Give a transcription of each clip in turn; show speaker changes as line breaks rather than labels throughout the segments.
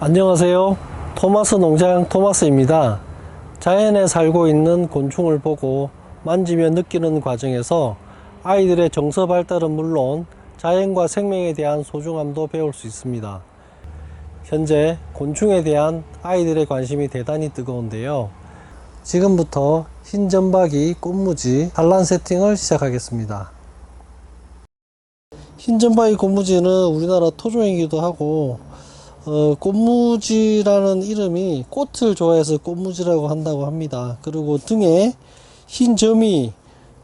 안녕하세요. 토마스 농장 토마스입니다. 자연에 살고 있는 곤충을 보고 만지며 느끼는 과정에서 아이들의 정서 발달은 물론 자연과 생명에 대한 소중함도 배울 수 있습니다. 현재 곤충에 대한 아이들의 관심이 대단히 뜨거운데요. 지금부터 흰점박이 꽃무지 산란 세팅을 시작하겠습니다. 흰점박이 꽃무지는 우리나라 토종이기도 하고 꽃무지라는 이름이 꽃을 좋아해서 꽃무지라고 한다고 합니다. 그리고 등에 흰 점이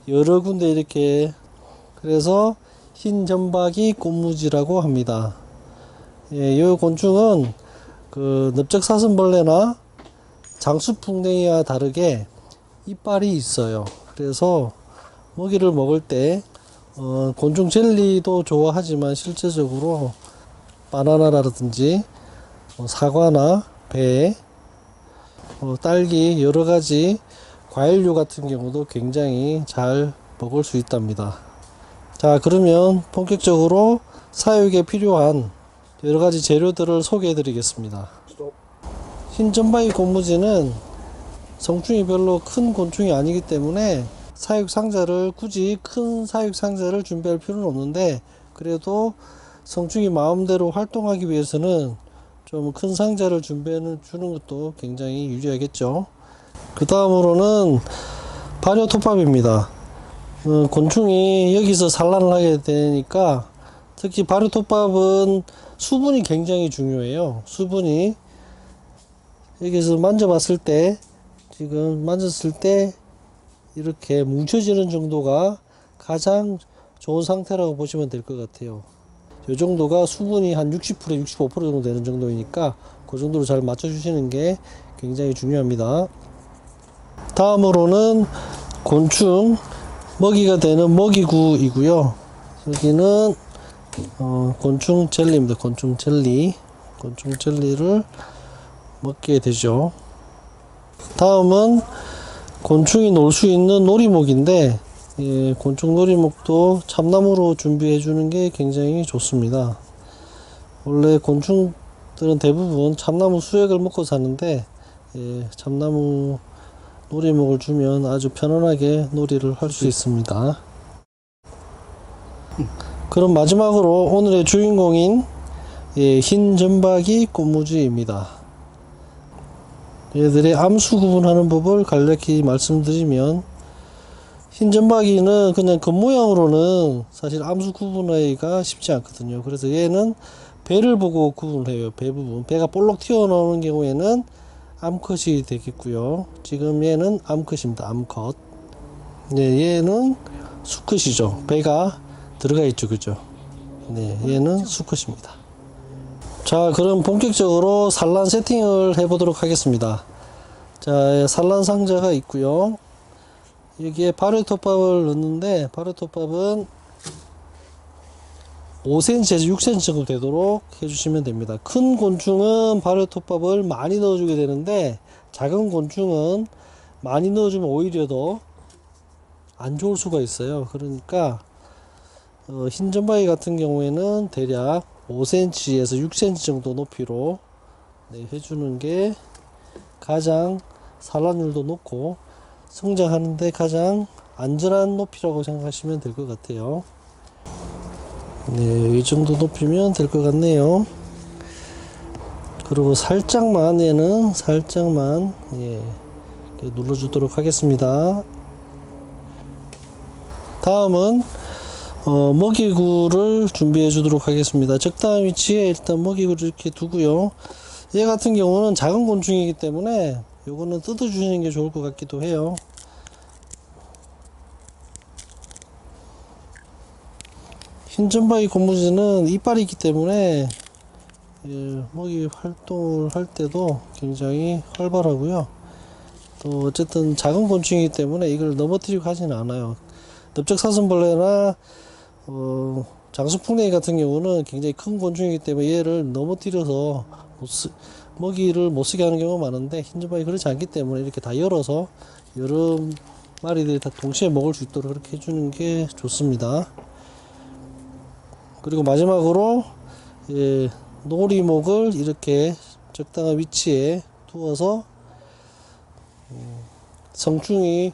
여러 군데 이렇게, 그래서 흰점박이 꽃무지라고 합니다. 이 곤충은 넓적사슴벌레나 장수풍뎅이와 다르게 이빨이 있어요. 그래서 먹이를 먹을 때 곤충 젤리도 좋아하지만 실제적으로 바나나라든지 사과나 배, 딸기, 여러가지 과일류 같은 경우도 굉장히 잘 먹을 수 있답니다. 자, 그러면 본격적으로 사육에 필요한 여러가지 재료들을 소개해 드리겠습니다. 흰점박이 꽃무지는 성충이 별로 큰 곤충이 아니기 때문에 사육 상자를 굳이 큰 사육 상자를 준비할 필요는 없는데, 그래도 성충이 마음대로 활동하기 위해서는 좀 큰 상자를 준비해 주는 것도 굉장히 유리하겠죠. 그 다음으로는 발효톱밥입니다. 곤충이 여기서 산란을 하게 되니까, 특히 발효톱밥은 수분이 굉장히 중요해요. 수분이 여기서 만져봤을 때, 지금 만졌을 때 이렇게 뭉쳐지는 정도가 가장 좋은 상태라고 보시면 될 것 같아요. 이 정도가 수분이 한 60%, 65% 정도 되는 정도이니까 그 정도로 잘 맞춰주시는 게 굉장히 중요합니다. 다음으로는 곤충 먹이가 되는 먹이구이고요. 여기는 곤충 젤리입니다. 곤충 젤리를 먹게 되죠. 다음은 곤충이 놀 수 있는 놀이목인데, 곤충 놀이목도 참나무로 준비해 주는 게 굉장히 좋습니다. 원래 곤충들은 대부분 참나무 수액을 먹고 사는데, 참나무 놀이목을 주면 아주 편안하게 놀이를 할 수 있습니다. 그럼 마지막으로 오늘의 주인공인 흰점박이 꽃무지입니다. 얘들의 암수 구분하는 법을 간략히 말씀드리면, 흰점박이는 그냥 겉모양으로는 사실 암수 구분하기가 쉽지 않거든요. 그래서 얘는 배를 보고 구분을 해요. 배 부분, 배가 볼록 튀어나오는 경우에는 암컷이 되겠고요. 지금 얘는 암컷입니다. 암컷. 네, 얘는 수컷이죠. 배가 들어가 있죠, 그죠? 네, 얘는 수컷입니다. 자, 그럼 본격적으로 산란 세팅을 해보도록 하겠습니다. 자, 산란 상자가 있고요. 여기에 발효톱밥을 넣는데, 발효톱밥은 5cm에서 6cm 정도 되도록 해주시면 됩니다. 큰 곤충은 발효톱밥을 많이 넣어주게 되는데, 작은 곤충은 많이 넣어주면 오히려 더 안 좋을 수가 있어요. 그러니까 흰점박이 같은 경우에는 대략 5cm에서 6cm 정도 높이로 해주는 게 가장 산란율도 높고 성장하는데 가장 안전한 높이라고 생각하시면 될 것 같아요. 네, 이 정도 높이면 될 것 같네요. 그리고 살짝만, 얘는 살짝만 눌러주도록 하겠습니다. 다음은 먹이구를 준비해 주도록 하겠습니다. 적당한 위치에 일단 먹이구를 이렇게 두고요. 얘 같은 경우는 작은 곤충이기 때문에 요거는 뜯어 주시는 게 좋을 것 같기도 해요. 흰점박이 꽃무지는 이빨이 있기 때문에 먹이 활동을 할 때도 굉장히 활발하고요. 또 어쨌든 작은 곤충이기 때문에 이걸 넘어뜨리고 하지는 않아요. 넓적사슴벌레나 장수풍뎅이 같은 경우는 굉장히 큰 곤충이기 때문에 얘를 넘어뜨려서 먹이를 못 쓰게 하는 경우가 많은데, 흰점박이 그렇지 않기 때문에 이렇게 다 열어서 여러 마리들이 다 동시에 먹을 수 있도록 그렇게 해주는 게 좋습니다. 그리고 마지막으로 놀이목을 이렇게 적당한 위치에 두어서 성충이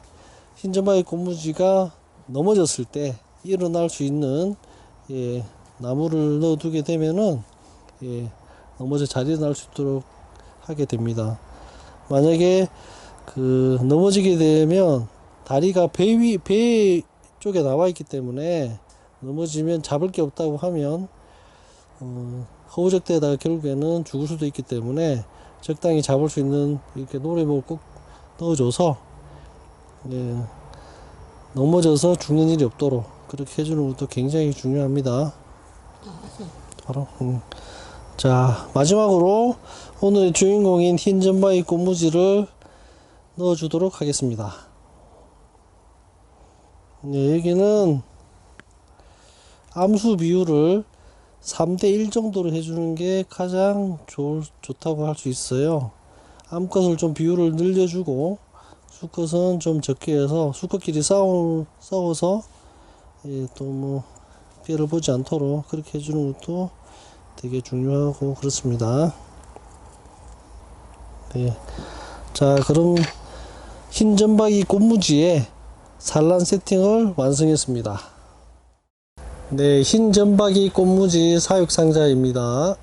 흰점박이 꽃무지가 넘어졌을 때 일어날 수 있는 나무를 넣어두게 되면은 넘어져 잘 일어날 수 있도록 하게 됩니다. 만약에 넘어지게 되면 다리가 배 쪽에 나와 있기 때문에 넘어지면 잡을 게 없다고 하면 허우적대에다가 결국에는 죽을 수도 있기 때문에 적당히 잡을 수 있는 이렇게 노래목을 꼭 넣어줘서 넘어져서 죽는 일이 없도록 그렇게 해주는 것도 굉장히 중요합니다. 바로 자, 마지막으로 오늘의 주인공인 흰점박이 꽃무지를 넣어주도록 하겠습니다. 여기는 암수 비율을 3대1 정도로 해주는 게 가장 좋다고 할 수 있어요. 암컷을 좀 비율을 늘려주고 수컷은 좀 적게 해서 수컷끼리 싸워서 또 뭐 피해를 보지 않도록 그렇게 해주는 것도 되게 중요하고 그렇습니다. 네. 자, 그럼 흰점박이 꽃무지의 산란 세팅을 완성했습니다. 네, 흰점박이 꽃무지 사육상자입니다.